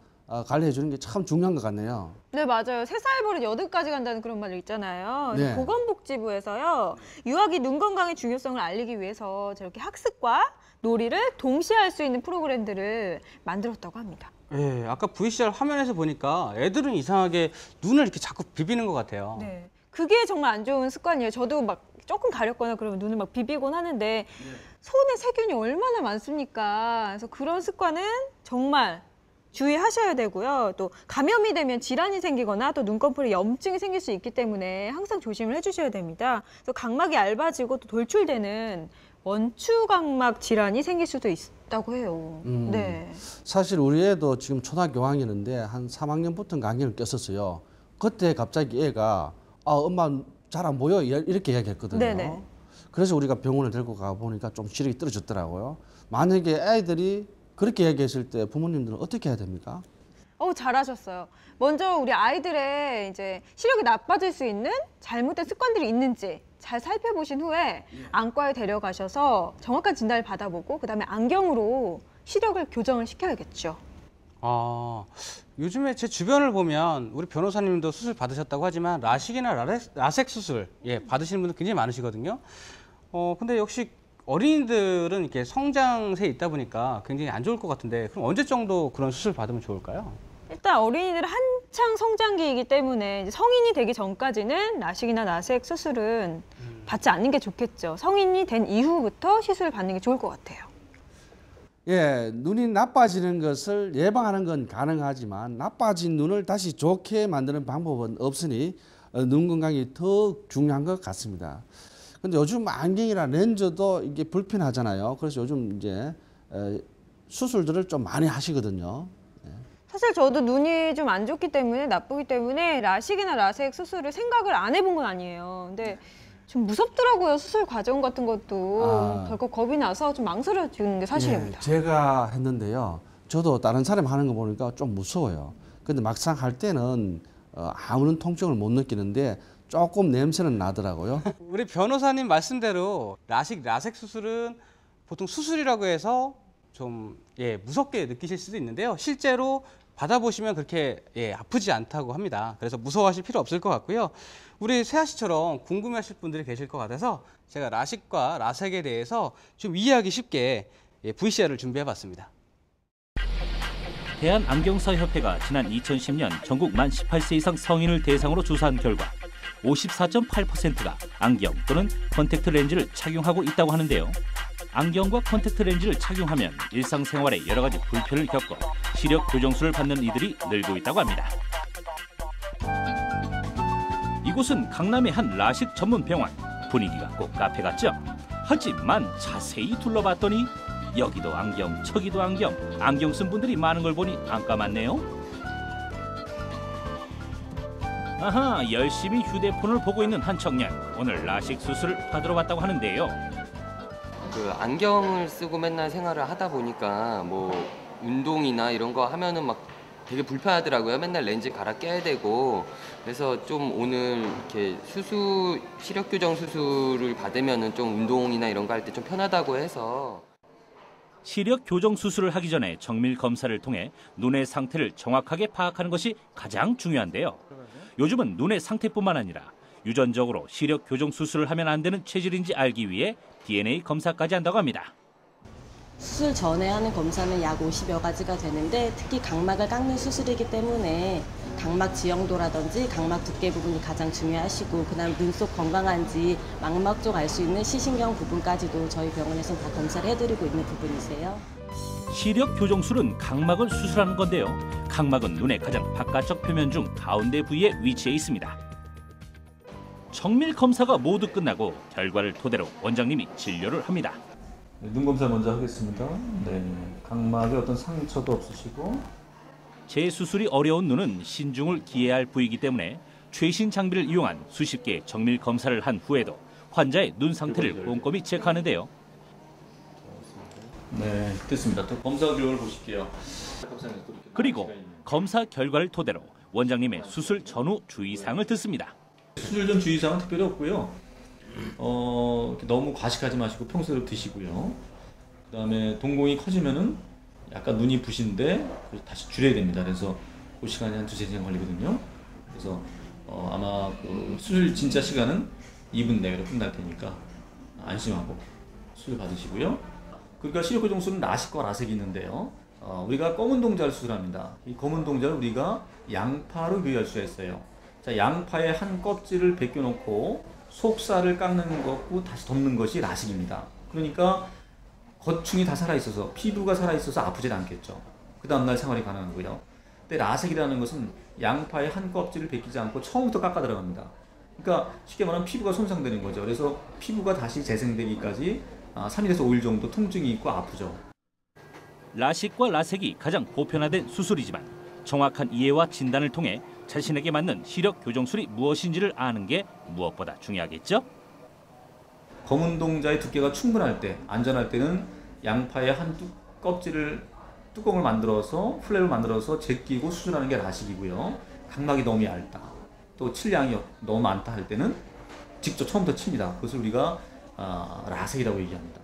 관리해 주는 게 참 중요한 것 같네요. 네, 맞아요. 3살 버릇 8까지 간다는 그런 말 있잖아요. 네. 보건복지부에서요. 유아기 눈 건강의 중요성을 알리기 위해서 저렇게 학습과 놀이를 동시에 할 수 있는 프로그램들을 만들었다고 합니다. 예, 아까 VCR 화면에서 보니까 애들은 이상하게 눈을 이렇게 자꾸 비비는 것 같아요. 네. 그게 정말 안 좋은 습관이에요. 저도 막 조금 가렵거나 그러면 눈을 막 비비곤 하는데 손에 세균이 얼마나 많습니까? 그래서 그런 습관은 정말 주의하셔야 되고요. 또 감염이 되면 질환이 생기거나 또 눈꺼풀에 염증이 생길 수 있기 때문에 항상 조심을 해주셔야 됩니다. 그래서 각막이 얇아지고 또 돌출되는 원추각막 질환이 생길 수도 있다고 해요. 네. 사실 우리 애도 지금 초등학교 5학년인데 한 3학년부터 강의를 꼈었어요. 그때 갑자기 애가 엄마 잘 안 보여 이렇게 이야기했거든요. 네네. 그래서 우리가 병원에 데리고 가보니까 좀 시력이 떨어졌더라고요. 만약에 애들이 그렇게 이야기했을 때 부모님들은 어떻게 해야 됩니까? 잘하셨어요. 먼저 우리 아이들의 이제 시력이 나빠질 수 있는 잘못된 습관들이 있는지 잘 살펴보신 후에 안과에 데려가셔서 정확한 진단을 받아보고 그다음에 안경으로 시력을 교정을 시켜야겠죠. 요즘에 제 주변을 보면 우리 변호사님도 수술 받으셨다고 하지만 라식이나 라섹 수술 받으시는 분들 굉장히 많으시거든요. 근데 역시 어린이들은 이렇게 성장세에 있다 보니까 굉장히 안 좋을 것 같은데 그럼 언제 정도 그런 수술 받으면 좋을까요? 일단 어린이들은 한창 성장기이기 때문에 이제 성인이 되기 전까지는 라식이나 라섹 수술은 받지 않는 게 좋겠죠. 성인이 된 이후부터 시술을 받는 게 좋을 것 같아요. 예, 눈이 나빠지는 것을 예방하는 건 가능하지만 나빠진 눈을 다시 좋게 만드는 방법은 없으니 눈 건강이 더 중요한 것 같습니다. 근데 요즘 안경이나 렌즈도 이게 불편하잖아요. 그래서 요즘 이제 수술들을 좀 많이 하시거든요. 사실 저도 눈이 좀 안 좋기 때문에 나쁘기 때문에 라식이나 라섹 수술을 생각을 안 해본 건 아니에요. 근데 좀 무섭더라고요. 수술 과정 같은 것도 덜컥 겁이 나서 좀 망설여지는 게 사실입니다. 예, 제가 했는데요. 저도 다른 사람 하는 거 보니까 좀 무서워요. 근데 막상 할 때는 아무런 통증을 못 느끼는데 조금 냄새는 나더라고요. 우리 변호사님 말씀대로 라식, 라섹 수술은 보통 수술이라고 해서 좀 무섭게 느끼실 수도 있는데요. 실제로 받아보시면 그렇게 아프지 않다고 합니다. 그래서 무서워하실 필요 없을 것 같고요. 우리 세아 씨처럼 궁금해하실 분들이 계실 것 같아서 제가 라식과 라섹에 대해서 좀 이해하기 쉽게 VCR을 준비해봤습니다. 대한안경사협회가 지난 2010년 전국 만 18세 이상 성인을 대상으로 조사한 결과 54.8%가 안경 또는 컨택트 렌즈를 착용하고 있다고 하는데요. 안경과 컨택트 렌즈를 착용하면 일상생활에 여러 가지 불편을 겪고 시력 교정술을 받는 이들이 늘고 있다고 합니다. 이곳은 강남의 한 라식 전문 병원. 분위기가 꼭 카페 같죠? 하지만 자세히 둘러봤더니 여기도 안경, 저기도 안경, 안경 쓴 분들이 많은 걸 보니 안가 많네요. 아하, 열심히 휴대폰을 보고 있는 한 청년. 오늘 라식 수술을 받으러 왔다고 하는데요. 그 안경을 쓰고 맨날 생활을 하다 보니까 뭐 운동이나 이런 거 하면은 막 되게 불편하더라고요. 맨날 렌즈 갈아 껴야 되고. 그래서 좀 오늘 이렇게 시력 교정 수술을 받으면은 좀 운동이나 이런 거 할 때 좀 편하다고 해서. 시력 교정 수술을 하기 전에 정밀 검사를 통해 눈의 상태를 정확하게 파악하는 것이 가장 중요한데요. 요즘은 눈의 상태뿐만 아니라 유전적으로 시력 교정 수술을 하면 안 되는 체질인지 알기 위해 DNA 검사까지 한다고 합니다. 수술 전에 하는 검사는 약 50여 가지가 되는데 특히 각막을 깎는 수술이기 때문에 각막 지형도라든지 각막 두께 부분이 가장 중요하시고 그다음 눈 속 건강한지 망막 쪽 알 수 있는 시신경 부분까지도 저희 병원에서는 다 검사를 해드리고 있는 부분이세요. 시력 교정술은 각막을 수술하는 건데요. 각막은 눈의 가장 바깥쪽 표면 중 가운데 부위에 위치해 있습니다. 정밀 검사가 모두 끝나고 결과를 토대로 원장님이 진료를 합니다. 눈 검사 먼저 하겠습니다. 네, 각막에 어떤 상처도 없으시고. 재수술이 어려운 눈은 신중을 기해야 할 부위이기 때문에 최신 장비를 이용한 수십 개의 정밀 검사를 한 후에도 환자의 눈 상태를 꼼꼼히 체크하는데요. 네, 됐습니다. 또 검사 결과를 보실게요. 그리고 검사 결과를 토대로 원장님의 수술 전후 주의사항을 듣습니다. 수술 전 주의사항은 특별히 없고요. 너무 과식하지 마시고 평소대로 드시고요. 그다음에 동공이 커지면은 약간 눈이 부신데 다시 줄여야 됩니다. 그래서 그 시간이 한 2-3시간 걸리거든요. 그래서 아마 그 수술 진짜 시간은 2분 내로 끝날 테니까 안심하고 수술 받으시고요. 그러니까 시력 교정술은 라식과 라섹이 있는데요. 우리가 검은 동자를 수술합니다. 이 검은 동자를 우리가 양파로 비유할 수가 있어요. 자, 양파의 한 껍질을 벗겨놓고 속살을 깎는 것고 다시 덮는 것이 라식입니다. 그러니까 거충이 다 살아있어서 피부가 살아있어서 아프진 않겠죠. 그 다음날 생활이 가능하고요. 근데 라섹이라는 것은 양파의 한 껍질을 벗기지 않고 처음부터 깎아 들어갑니다. 그러니까 쉽게 말하면 피부가 손상되는 거죠. 그래서 피부가 다시 재생되기까지 3일에서 5일 정도 통증이 있고 아프죠. 라식과 라섹이 가장 보편화된 수술이지만 정확한 이해와 진단을 통해 자신에게 맞는 시력 교정술이 무엇인지를 아는 게 무엇보다 중요하겠죠? 검은동자의 두께가 충분할 때, 안전할 때는 양파의 한 껍질을 뚜껑을 만들어서 플랩을 만들어서 제끼고 수술하는 게 라식이고요. 각막이 너무 얇다, 또 칠량이 너무 많다 할 때는 직접 처음부터 칩니다. 그것을 우리가 라섹이라고 얘기합니다.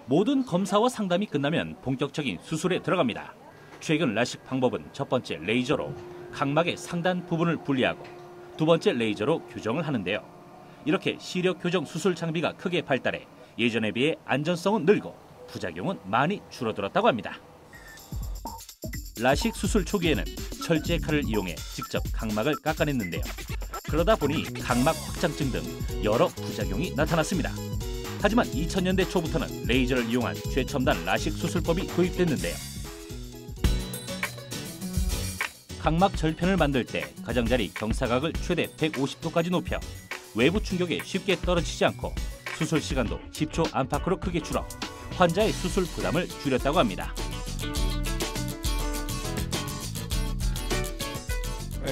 모든 검사와 상담이 끝나면 본격적인 수술에 들어갑니다. 최근 라식 방법은 첫 번째 레이저로 각막의 상단 부분을 분리하고 두 번째 레이저로 교정을 하는데요. 이렇게 시력 교정 수술 장비가 크게 발달해 예전에 비해 안전성은 늘고 부작용은 많이 줄어들었다고 합니다. 라식 수술 초기에는 철제 칼을 이용해 직접 각막을 깎아냈는데요. 그러다 보니 각막 확장증 등 여러 부작용이 나타났습니다. 하지만 2000년대 초부터는 레이저를 이용한 최첨단 라식 수술법이 도입됐는데요. 각막 절편을 만들 때 가장자리 경사각을 최대 150도까지 높여 외부 충격에 쉽게 떨어지지 않고 수술 시간도 10초 안팎으로 크게 줄어 환자의 수술 부담을 줄였다고 합니다.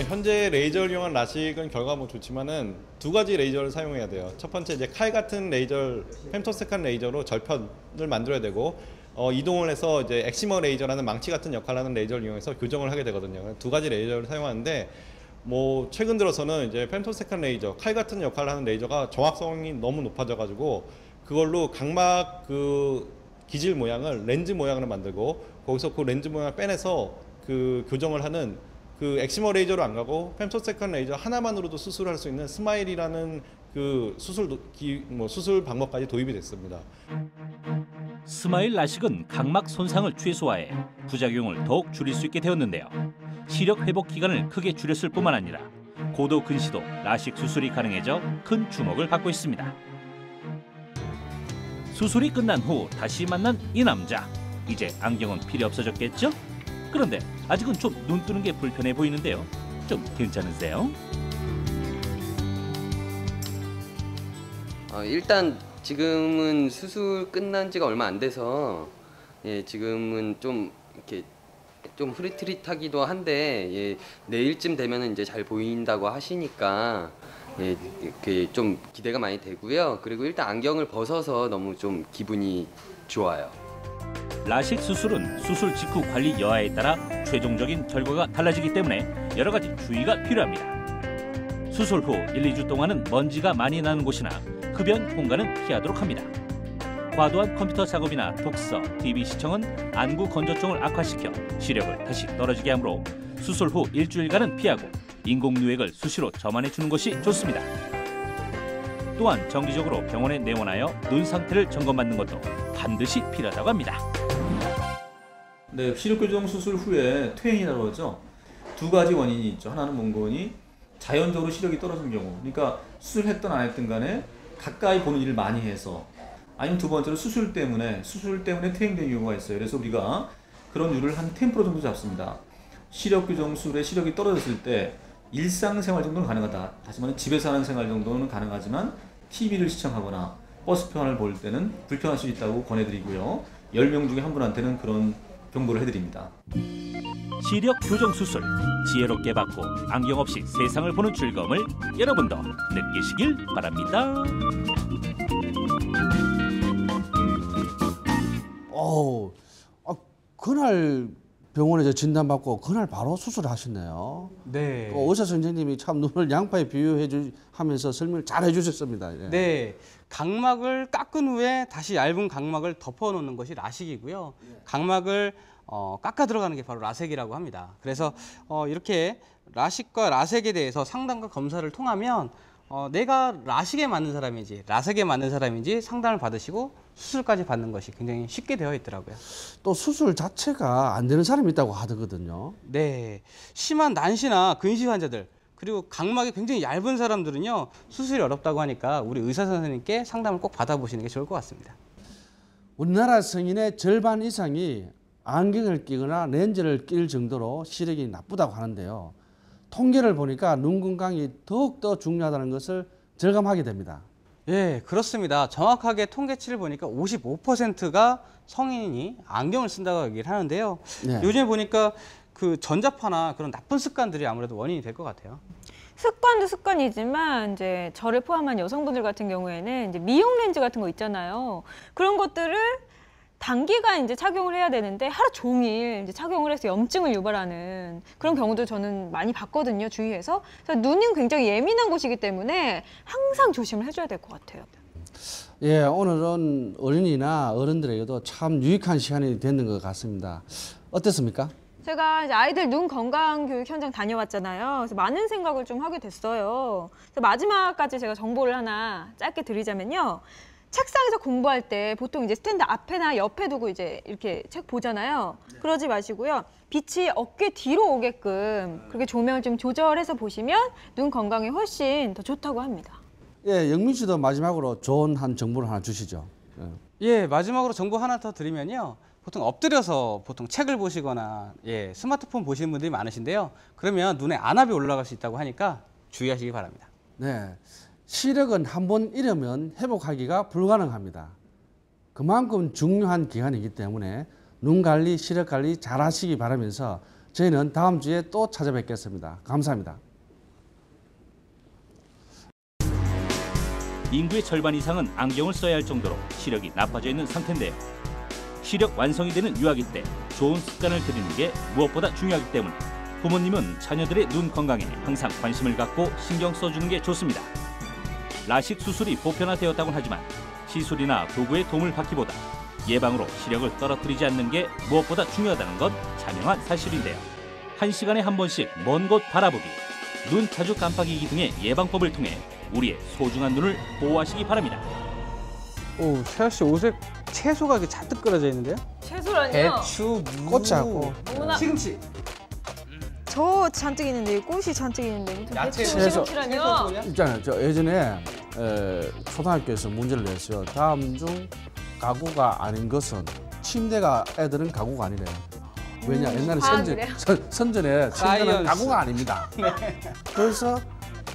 현재 레이저를 이용한 라식은 결과가 좋지만은 두 가지 레이저를 사용해야 돼요. 첫 번째 이제 칼 같은 레이저, femtosecond 레이저로 절편을 만들어야 되고 이동을 해서 이제 엑시머 레이저라는 망치 같은 역할을 하는 레이저를 이용해서 교정을 하게 되거든요. 두 가지 레이저를 사용하는데 최근 들어서는 이제 femtosecond 레이저, 칼 같은 역할을 하는 레이저가 정확성이 너무 높아져가지고 그걸로 각막 기질 모양을 렌즈 모양으로 만들고 거기서 그 렌즈 모양을 빼내서 교정을 하는 엑시머 레이저로 안 가고 femtosecond 레이저 하나만으로도 수술할 수 있는 스마일이라는 수술 방법까지 도입이 됐습니다. 스마일 라식은 각막 손상을 최소화해 부작용을 더욱 줄일 수 있게 되었는데요. 시력 회복 기간을 크게 줄였을 뿐만 아니라 고도 근시도 라식 수술이 가능해져 큰 주목을 받고 있습니다. 수술이 끝난 후 다시 만난 이 남자. 이제 안경은 필요 없어졌겠죠? 그런데 아직은 좀 눈 뜨는 게 불편해 보이는데요. 좀 괜찮으세요? 일단 지금은 수술 끝난 지가 얼마 안 돼서 지금은 좀 이렇게 좀 흐릿흐릿하기도 한데 내일쯤 되면은 이제 잘 보인다고 하시니까 좀 기대가 많이 되고요. 그리고 일단 안경을 벗어서 너무 좀 기분이 좋아요. 라식 수술은 수술 직후 관리 여하에 따라 최종적인 결과가 달라지기 때문에 여러 가지 주의가 필요합니다. 수술 후 1, 2주 동안은 먼지가 많이 나는 곳이나 흡연 공간은 피하도록 합니다. 과도한 컴퓨터 작업이나 독서, TV 시청은 안구 건조증을 악화시켜 시력을 다시 떨어지게 하므로 수술 후 일주일간은 피하고 인공유액을 수시로 점안해 주는 것이 좋습니다. 또한 정기적으로 병원에 내원하여 눈 상태를 점검받는 것도 반드시 필요하다고 합니다. 네, 시력 교정 수술 후에 퇴행이라고 하죠. 두 가지 원인이 있죠. 하나는 뭔거니 자연적으로 시력이 떨어진 경우, 그러니까 수술했든 안 했든 간에 가까이 보는 일을 많이 해서, 아니면 두 번째로 수술 때문에 퇴행된 경우가 있어요. 그래서 우리가 그런 율을 한 10% 정도 잡습니다. 시력 교정 수술에 시력이 떨어졌을 때 일상생활 정도는 가능하다. 다시 말하면 집에서 하는 생활 정도는 가능하지만 TV를 시청하거나 버스편을 볼 때는 불편할 수 있다고 권해드리고요. 10명 중에 한 분한테는 그런 경고를 해드립니다. 시력 교정 수술 지혜롭게 받고 안경 없이 세상을 보는 즐거움을 여러분도 느끼시길 바랍니다. 그날 병원에서 진단받고 그날 바로 수술하셨네요. 네. 의사 선생님이 참 눈을 양파에 비유하면서 설명을 잘 해주셨습니다. 네. 각막을 깎은 후에 다시 얇은 각막을 덮어놓는 것이 라식이고요. 각막을 깎아 들어가는 게 바로 라섹이라고 합니다. 그래서 이렇게 라식과 라섹에 대해서 상담과 검사를 통하면 내가 라식에 맞는 사람인지 라섹에 맞는 사람인지 상담을 받으시고 수술까지 받는 것이 굉장히 쉽게 되어 있더라고요. 또 수술 자체가 안 되는 사람이 있다고 하거든요. 네, 심한 난시나 근시 환자들 그리고 각막이 굉장히 얇은 사람들은요 수술이 어렵다고 하니까 우리 의사 선생님께 상담을 꼭 받아보시는 게 좋을 것 같습니다. 우리나라 성인의 절반 이상이 안경을 끼거나 렌즈를 낄 정도로 시력이 나쁘다고 하는데요. 통계를 보니까 눈 건강이 더욱더 중요하다는 것을 절감하게 됩니다. 예, 그렇습니다. 정확하게 통계치를 보니까 55%가 성인이 안경을 쓴다고 얘기를 하는데요. 네. 요즘에 보니까 그 전자파나 그런 나쁜 습관들이 아무래도 원인이 될 것 같아요. 습관도 습관이지만 이제 저를 포함한 여성분들 같은 경우에는 이제 미용 렌즈 같은 거 있잖아요. 그런 것들을 단기간 이제 착용을 해야 되는데 하루 종일 이제 착용을 해서 염증을 유발하는 그런 경우도 저는 많이 봤거든요, 주위에서. 그래서 눈은 굉장히 예민한 곳이기 때문에 항상 조심을 해줘야 될 것 같아요. 예, 오늘은 어린이나 어른들에게도 참 유익한 시간이 됐는 것 같습니다. 어땠습니까? 제가 이제 아이들 눈 건강 교육 현장 다녀왔잖아요. 그래서 많은 생각을 좀 하게 됐어요. 그래서 마지막까지 제가 정보를 하나 짧게 드리자면요. 책상에서 공부할 때 보통 이제 스탠드 앞에나 옆에 두고 이제 이렇게 책 보잖아요. 그러지 마시고요. 빛이 어깨 뒤로 오게끔 그렇게 조명을 좀 조절해서 보시면 눈 건강에 훨씬 더 좋다고 합니다. 예, 영민 씨도 마지막으로 좋은 한 정보를 하나 주시죠. 예, 마지막으로 정보 하나 더 드리면요. 보통 엎드려서 보통 책을 보시거나 예, 스마트폰 보시는 분들이 많으신데요. 그러면 눈에 안압이 올라갈 수 있다고 하니까 주의하시기 바랍니다. 네, 시력은 한번 잃으면 회복하기가 불가능합니다. 그만큼 중요한 기간이기 때문에 눈 관리, 시력 관리 잘 하시기 바라면서 저희는 다음 주에 또 찾아뵙겠습니다. 감사합니다. 인구의 절반 이상은 안경을 써야 할 정도로 시력이 나빠져 있는 상태인데요. 시력 완성이 되는 유아기 때 좋은 습관을 들이는 게 무엇보다 중요하기 때문에 부모님은 자녀들의 눈 건강에 항상 관심을 갖고 신경 써주는 게 좋습니다. 라식 수술이 보편화되었다고 하지만 시술이나 도구의 도움을 받기보다 예방으로 시력을 떨어뜨리지 않는 게 무엇보다 중요하다는 건 자명한 사실인데요. 1시간에 한 번씩 먼 곳 바라보기, 눈 자주 깜빡이기 등의 예방법을 통해 우리의 소중한 눈을 보호하시기 바랍니다. 오, 세아 씨 옷에 채소가 이렇게 잔뜩 끌어져 있는데요? 채소라뇨? 배추, 무, 꽃하고 어머나. 시금치. 저 잔뜩 있는데 꽃이 잔뜩 있는데 무슨 야채, 배추 채소. 시금치라뇨? 있잖아요. 저 예전에 초등학교에서 문제를 냈어요. 다음 중 가구가 아닌 것은 침대가 애들은 가구가 아니래요. 왜냐 옛날에 선전에 침대는 사이언스. 가구가 아닙니다. 그래서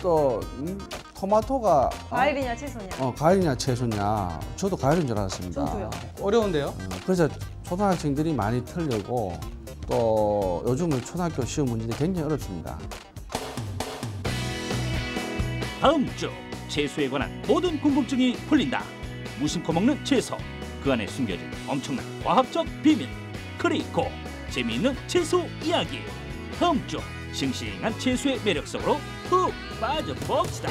또 토마토가 과일이냐 채소냐? 과일이냐 채소냐. 저도 과일인 줄 알았습니다. 저도요. 어려운데요? 그래서 초등학생들이 많이 틀리고 또 요즘은 초등학교 시험 문제들이 굉장히 어렵습니다. 다음 주 채소에 관한 모든 궁금증이 풀린다. 무심코 먹는 채소, 그 안에 숨겨진 엄청난 과학적 비밀, 그리고 재미있는 채소 이야기. 다음 주 싱싱한 채소의 매력 속으로 푹 빠져봅시다.